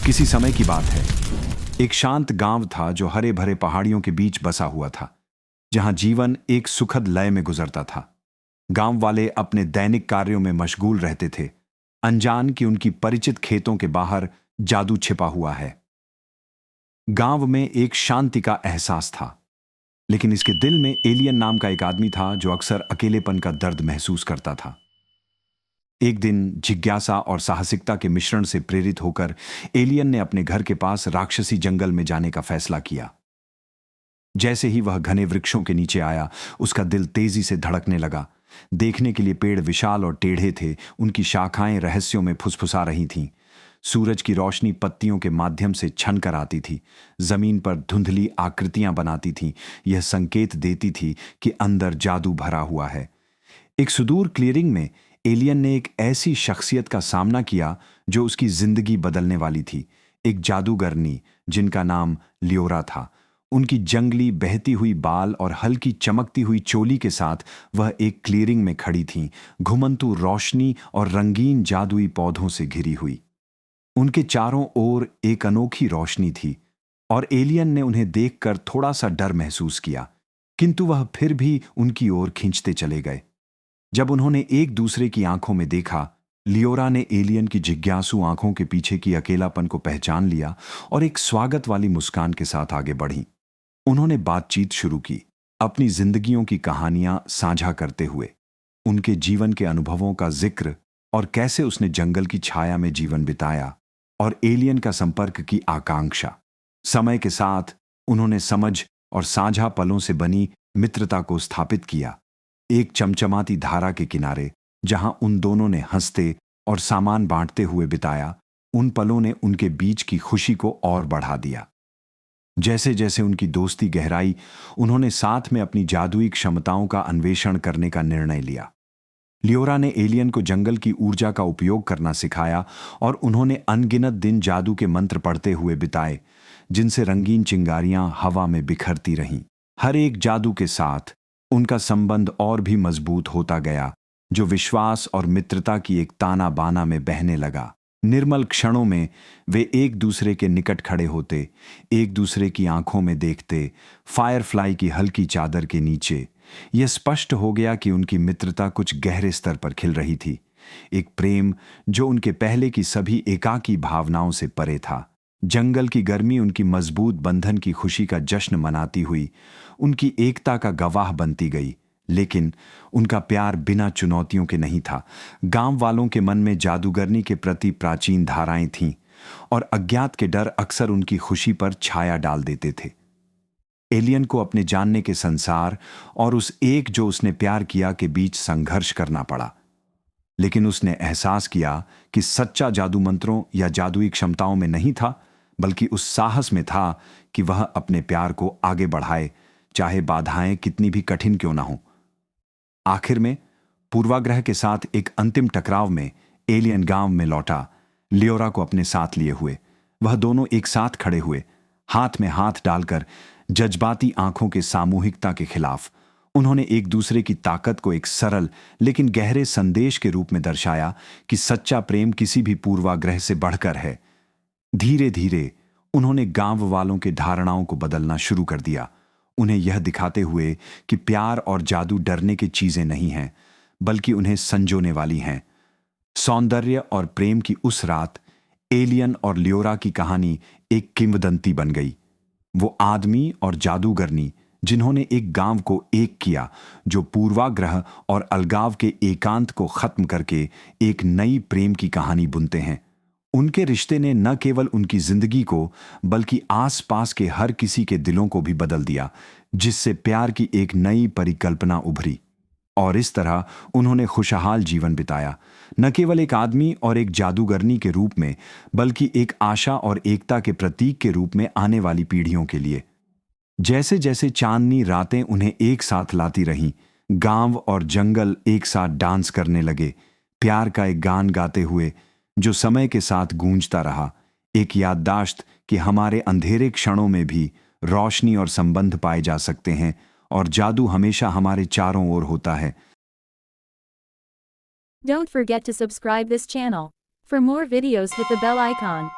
किसी समय की बात है। एक शांत गांव था जो हरे भरे पहाड़ियों के बीच बसा हुआ था, जहां जीवन एक सुखद लय में गुजरता था। गांव वाले अपने दैनिक कार्यों में मशगूल रहते थे, अनजान कि उनकी परिचित खेतों के बाहर जादू छिपा हुआ है। गांव में एक शांति का एहसास था, लेकिन इसके दिल में एलियन नाम का एक आदमी था जो अक्सर अकेलेपन का दर्द महसूस करता था। एक दिन जिज्ञासा और साहसिकता के मिश्रण से प्रेरित होकर एलियन ने अपने घर के पास राक्षसी जंगल में जाने का फैसला किया। जैसे ही वह घने वृक्षों के नीचे आया, उसका दिल तेजी से धड़कने लगा। देखने के लिए पेड़ विशाल और टेढ़े थे, उनकी शाखाएं रहस्यों में फुसफुसा रही थीं। सूरज की रोशनी पत्तियों के माध्यम से छन कर आती थी, जमीन पर धुंधली आकृतियां बनाती थीं। यह संकेत देती थी कि अंदर जादू भरा हुआ है। एक सुदूर क्लियरिंग में एलियन ने एक ऐसी शख्सियत का सामना किया जो उसकी जिंदगी बदलने वाली थी। एक जादूगरनी जिनका नाम लियोरा था। उनकी जंगली बहती हुई बाल और हल्की चमकती हुई चोली के साथ वह एक क्लियरिंग में खड़ी थीं, घुमंतू रोशनी और रंगीन जादुई पौधों से घिरी हुई। उनके चारों ओर एक अनोखी रोशनी थी और एलियन ने उन्हें देखकर थोड़ा सा डर महसूस किया, किंतु वह फिर भी उनकी ओर खींचते चले गए। जब उन्होंने एक दूसरे की आंखों में देखा, लियोरा ने एलियन की जिज्ञासु आंखों के पीछे की अकेलापन को पहचान लिया और एक स्वागत वाली मुस्कान के साथ आगे बढ़ी। उन्होंने बातचीत शुरू की, अपनी जिंदगियों की कहानियां साझा करते हुए, उनके जीवन के अनुभवों का जिक्र और कैसे उसने जंगल की छाया में जीवन बिताया और एलियन का संपर्क की आकांक्षा। समय के साथ उन्होंने समझ और साझा पलों से बनी मित्रता को स्थापित किया। एक चमचमाती धारा के किनारे जहां उन दोनों ने हंसते और सामान बांटते हुए बिताया, उन पलों ने उनके बीच की खुशी को और बढ़ा दिया। जैसे जैसे उनकी दोस्ती गहराई, उन्होंने साथ में अपनी जादुई क्षमताओं का अन्वेषण करने का निर्णय लिया। लियोरा ने एलियन को जंगल की ऊर्जा का उपयोग करना सिखाया और उन्होंने अनगिनत दिन जादू के मंत्र पढ़ते हुए बिताए, जिनसे रंगीन चिंगारियां हवा में बिखरती रहीं। हर एक जादू के साथ उनका संबंध और भी मजबूत होता गया, जो विश्वास और मित्रता की एक ताना बाना में बहने लगा। निर्मल क्षणों में वे एक दूसरे के निकट खड़े होते, एक दूसरे की आंखों में देखते, फायरफ्लाई की हल्की चादर के नीचे। यह स्पष्ट हो गया कि उनकी मित्रता कुछ गहरे स्तर पर खिल रही थी, एक प्रेम जो उनके पहले की सभी एकाकी भावनाओं से परे था। जंगल की गर्मी उनकी मजबूत बंधन की खुशी का जश्न मनाती हुई उनकी एकता का गवाह बनती गई, लेकिन उनका प्यार बिना चुनौतियों के नहीं था। गांव वालों के मन में जादूगरनी के प्रति प्राचीन धाराएं थीं और अज्ञात के डर अक्सर उनकी खुशी पर छाया डाल देते थे। एलियन को अपने जानने के संसार और उस एक जो उसने प्यार किया के बीच संघर्ष करना पड़ा, लेकिन उसने एहसास किया कि सच्चा जादू मंत्रों या जादुई क्षमताओं में नहीं था, बल्कि उस साहस में था कि वह अपने प्यार को आगे बढ़ाए, चाहे बाधाएं कितनी भी कठिन क्यों ना हो। आखिर में पूर्वाग्रह के साथ एक अंतिम टकराव में एलियन गांव में लौटा, लियोरा को अपने साथ लिए हुए। वह दोनों एक साथ खड़े हुए, हाथ में हाथ डालकर, जज्बाती आंखों के सामूहिकता के खिलाफ। उन्होंने एक दूसरे की ताकत को एक सरल लेकिन गहरे संदेश के रूप में दर्शाया कि सच्चा प्रेम किसी भी पूर्वाग्रह से बढ़कर है। धीरे धीरे उन्होंने गांव वालों के धारणाओं को बदलना शुरू कर दिया, उन्हें यह दिखाते हुए कि प्यार और जादू डरने की चीजें नहीं हैं, बल्कि उन्हें संजोने वाली हैं। सौंदर्य और प्रेम की उस रात एलियन और लियोरा की कहानी एक किंवदंती बन गई। वो आदमी और जादूगरनी जिन्होंने एक गांव को एक किया, जो पूर्वाग्रह और अलगाव के एकांत को खत्म करके एक नई प्रेम की कहानी बुनते हैं। उनके रिश्ते ने न केवल उनकी जिंदगी को, बल्कि आसपास के हर किसी के दिलों को भी बदल दिया, जिससे प्यार की एक नई परिकल्पना उभरी। और इस तरह उन्होंने खुशहाल जीवन बिताया, न केवल एक आदमी और एक जादूगरनी के रूप में, बल्कि एक आशा और एकता के प्रतीक के रूप में आने वाली पीढ़ियों के लिए। जैसे जैसे चांदनी रातें उन्हें एक साथ लाती रहीं, गांव और जंगल एक साथ डांस करने लगे, प्यार का एक गान गाते हुए जो समय के साथ गूंजता रहा, एक याददाश्त कि हमारे अंधेरे क्षणों में भी रोशनी और संबंध पाए जा सकते हैं और जादू हमेशा हमारे चारों ओर होता है। Don't forget to subscribe this channel. For more videos hit the bell icon.